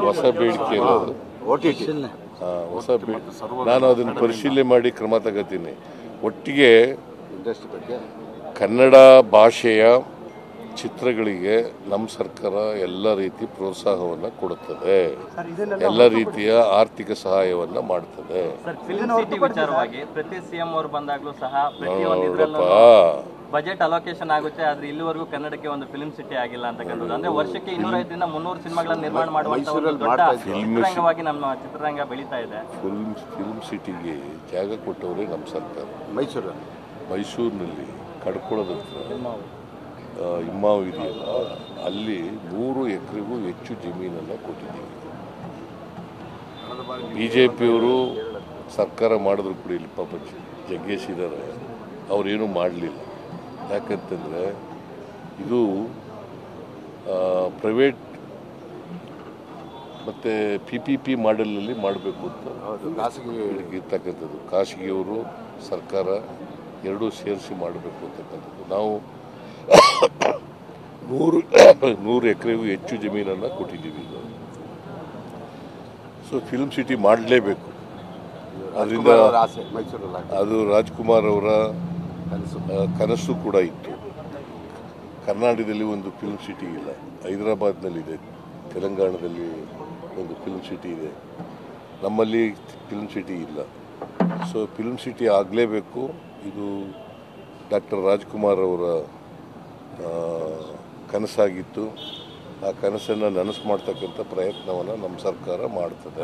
ಹೊಸ ಬೇಡಿಕೆ ಹೊಸ ನಾನು ಅದನ್ನು ಪರಿಶೀಲನೆ ಮಾಡಿ ಕ್ರಮ ತಗೋತೀನಿ. ಒಟ್ಟಿಗೆ ಕನ್ನಡ ಭಾಷೆಯ ಚಿತ್ರಗಳಿಗೆ ನಮ್ಮ ಸರ್ಕಾರ ಎಲ್ಲ ರೀತಿ ಪ್ರೋತ್ಸಾಹವನ್ನು ಕೊಡುತ್ತದೆ, ಎಲ್ಲ ರೀತಿಯ ಆರ್ಥಿಕ ಸಹಾಯವನ್ನು ಮಾಡ್ತದೆ. ಪ್ರತಿ ಸಿಎಂ ಅವರು ಬಂದಾಗಲೂ ಸಹ ಬಜೆಟ್ ಅಲೋಕೇಶನ್ ಆಗುತ್ತೆ, ಆದ್ರೆ ಇಲ್ಲಿವರೆಗೂ ಕನ್ನಡಕ್ಕೆ ಒಂದು ಫಿಲ್ಮ್ ಸಿಟಿ ಆಗಿಲ್ಲ ಅಂತಕ್ಕಂಥದ್ದು. ಅಂದ್ರೆ ವರ್ಷಕ್ಕೆ 250 300 ಸಿನಿಮಾಗಳನ್ನು ನಿರ್ಮಾಣ ಮಾಡುವಂತ ಚಿತ್ರರಂಗವಾಗಿ ನಮ್ಮ ಚಿತ್ರರಂಗ ಬೆಳೀತಾ ಇದೆ. ಫಿಲ್ಮ್ ಸಿಟಿಗೆ ಜಾಗ ಕೊಟ್ಟವರೇ ನಮ್ಮ ಸರ್ಕಾರ. ಮೈಸೂರಿನಲ್ಲಿ ಕಡ್ಕೊಳ್ಳೋದ ಇಮ್ಮಾವು ಇದೆಯಲ್ಲ, ಅಲ್ಲಿ 100 ಎಕರೆಗೂ ಹೆಚ್ಚು ಜಮೀನನ್ನು ಕೊಟ್ಟಿದ್ದೀವಿ. BJPಯವರು ಸರ್ಕಾರ ಮಾಡಿದ್ರು ಕೂಡ ಇಲ್ಲಿ ಪಾಪ ಜಗ್ಗೇಶ್ ಇದ್ದಾರೆ, ಅವರೇನು ಮಾಡಲಿಲ್ಲ. ಯಾಕಂತಂದರೆ ಇದು ಪ್ರೈವೇಟ್ ಮತ್ತು PPP ಮಾಡೆಲಲ್ಲಿ ಮಾಡಬೇಕು ಅಂತ ಇರ್ತಕ್ಕಂಥದ್ದು. ಖಾಸಗಿಯವರು ಸರ್ಕಾರ ಎರಡೂ ಸೇರಿಸಿ ಮಾಡಬೇಕು ಅಂತಕ್ಕಂಥದ್ದು. ನಾವು 100 ಎಕರೆಗೂ ಹೆಚ್ಚು ಜಮೀನನ್ನು ಕೊಟ್ಟಿದ್ದೀವಿ. ಸೊ ಫಿಲ್ಮ್ ಸಿಟಿ ಮಾಡಲೇಬೇಕು. ಅದರಿಂದ ಅದು ರಾಜ್ಕುಮಾರ್ ಅವರ ಕನಸು ಕೂಡ ಇತ್ತು. ಕರ್ನಾಟಕದಲ್ಲಿ ಒಂದು ಫಿಲ್ಮ್ ಸಿಟಿ ಇಲ್ಲ, ಹೈದರಾಬಾದ್ನಲ್ಲಿದೆ, ತೆಲಂಗಾಣದಲ್ಲಿ ಒಂದು ಫಿಲ್ಮ್ ಸಿಟಿ ಇದೆ, ನಮ್ಮಲ್ಲಿ ಫಿಲ್ಮ್ ಸಿಟಿ ಇಲ್ಲ. ಸೊ ಫಿಲ್ಮ್ ಸಿಟಿ ಆಗಲೇಬೇಕು. ಇದು ಡಾಕ್ಟರ್ ರಾಜ್ಕುಮಾರ್ ಅವರ ಕನಸಾಗಿತ್ತು. ಆ ಕನಸನ್ನು ನನಸು ಮಾಡ್ತಕ್ಕಂಥ ಪ್ರಯತ್ನವನ್ನು ನಮ್ಮ ಸರ್ಕಾರ ಮಾಡ್ತದೆ.